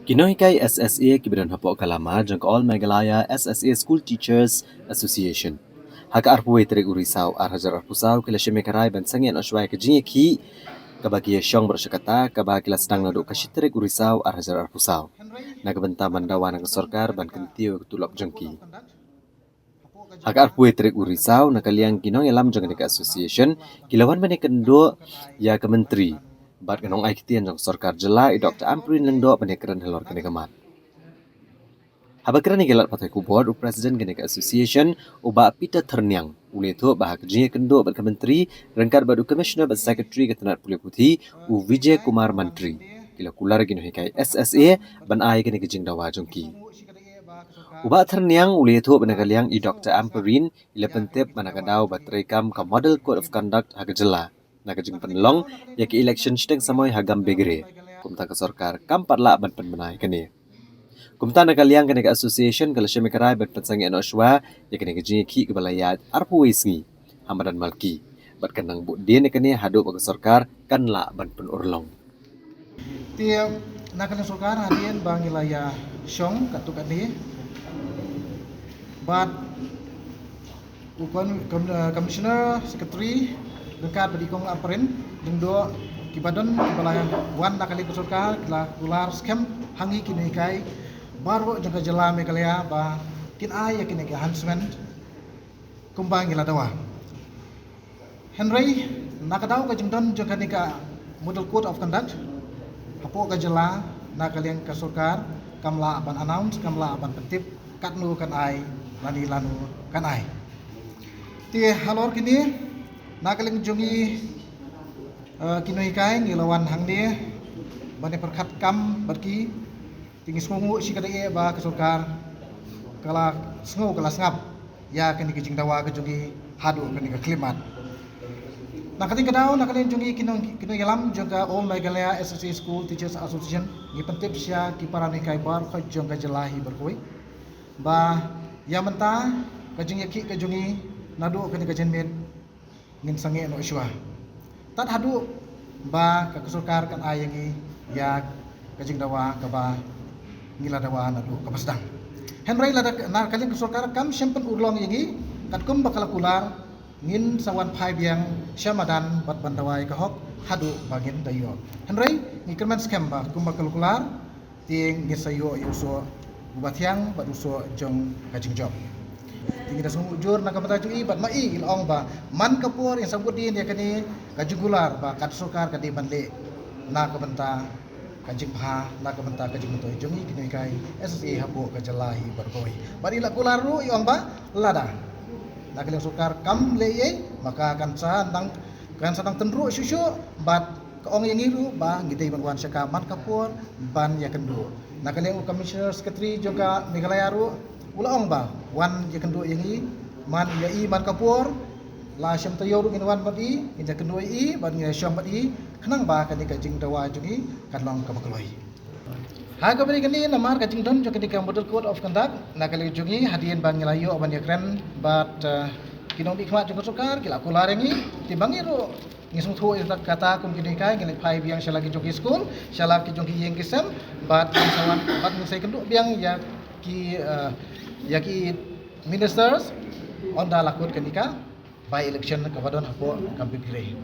Kinohikai SSA Kibiran Hapok Kalama jangka All Meghalaya SSA School Teachers Association. Haka arpuwe terik urisau arhajar arpusau kila shemekarai ban sangian oswai kejingi ki kabagi syong bersyakata kabagi kila sedang naduk kashi terik urisau arhajar arpusau. Nagabenta mandawa nang sorkar ban kentiu ketulok jengki. Haka arpuwe terik urisau nakaliang kinong elam jangka association kilawan menekendo ya ke menteri. Bat kanong ai kitian jang sorkar jela Dr. Amprin lengdo penekaran helor kenegamat. Habakran ni gelat patai ku board presiden kenek association uba Peter Terniang ule tu bahak jinya kendo bat menteri rengkar badu commissioner bat secretary ketenat Pulau Putih u Vijay Kumar Mantri kila kular gino hikai SSA ban ai kenek jing dawa jongki. Uba Terniang ule tu benagaliang Dr. Amprin ila pentep manakadau bat rekam ka model code of conduct hagajela nakajing penlong ya ke election steng samoy hagam begre kumta ka sorkar kamparla ban penbenai kene. Kumta nakaliang kene association kala shemekarai bat patsangi anoswa ya kene jingi ki kebalayat arpu wisngi hamadan malki bat kanang bu dene kene hadu bag sorkar kanla ban pen urlong. Tiap nakaliang sorkar hadian bang ilaya syong katuk adi bat ukon commissioner secretary dekat berdikong apren dengdo kibadan kibalayan wan nakali sorkar kila ular scam hangi kini kai baru jangka jela Meghalaya ba kin ay kini ke Huntsman kumbang ila dawa Henry nakadaw ka jingdon jangka ni ka model code of conduct hapo ka jela nakaliang ka sorkar kamla aban announce kamla aban petip katnu kan ay lani lanu kan ay ti halor kini nakaling jungi kinohikai ngilawan hangde bani perkat kam barki tinggi sungu si kadai ba kesorkar kala sungu kala sngap ya kini kijing dawa ke jungi hadu kini ke klimat nakating kadaw nakaling jungi kinohilam jangka All Meghalaya SSA School Teachers Association ni pentip sia kiparani kai bar kha jangka jelahi berkoi ba ya menta kajing yaki ke jungi nadu kini ke jenmet ngin sange no iswa tat hadu ba ka kesorkar kan ayangi ya kajing dawa ka ba ngila dawa nadu ka pasdang henry lada na kalin kesorkar kam sempen urlong yangi kat kum bakal kular ngin sawan phai biang syamadan bat bandawai ka hok hadu bagin dayo henry ni kerman scam ba kum bakal kular ting ngisayo yuso bubathyang baduso jong kajing job tinggi dah semua ujur nak kata cui bat mai ilong ba man kapur yang sambut din ya kani kajugular ba kat sokar kadi banle na ka benta kajing pha na ka benta kajing mutoi jungi kini kai SSA hapo ka jalahi berkoi bari la kular ru iong ba lada nak kali sokar kam le ye maka kan sadang tenru susu bat ka ong yang iru ba ngidai banwan syaka man kapur ban ya kendo nak kali commissioner secretary juga Meghalaya ru ulaong ba wan je kendo yangi man ya i man kapur la syam tayo ru wan badi inja kendo i ban ngai syam badi khanang ba kani ka jing dawa jungi kadlong ka makloi ha ka bari kani namar ka jing don jo kani ka model code of conduct na kali jungi hadian ban ngelayo aban ya kren bat kinong ikmat jo sokar kila kular yangi timbangi ru ngisung thu ita kata kum kini kai ngilai phai biang shalagi jogi school shalagi jogi yeng kisam bat sawan bat ngisai kendo biang ya ki yaki ministers onda lakut kenika by election kabadon hapo kampigre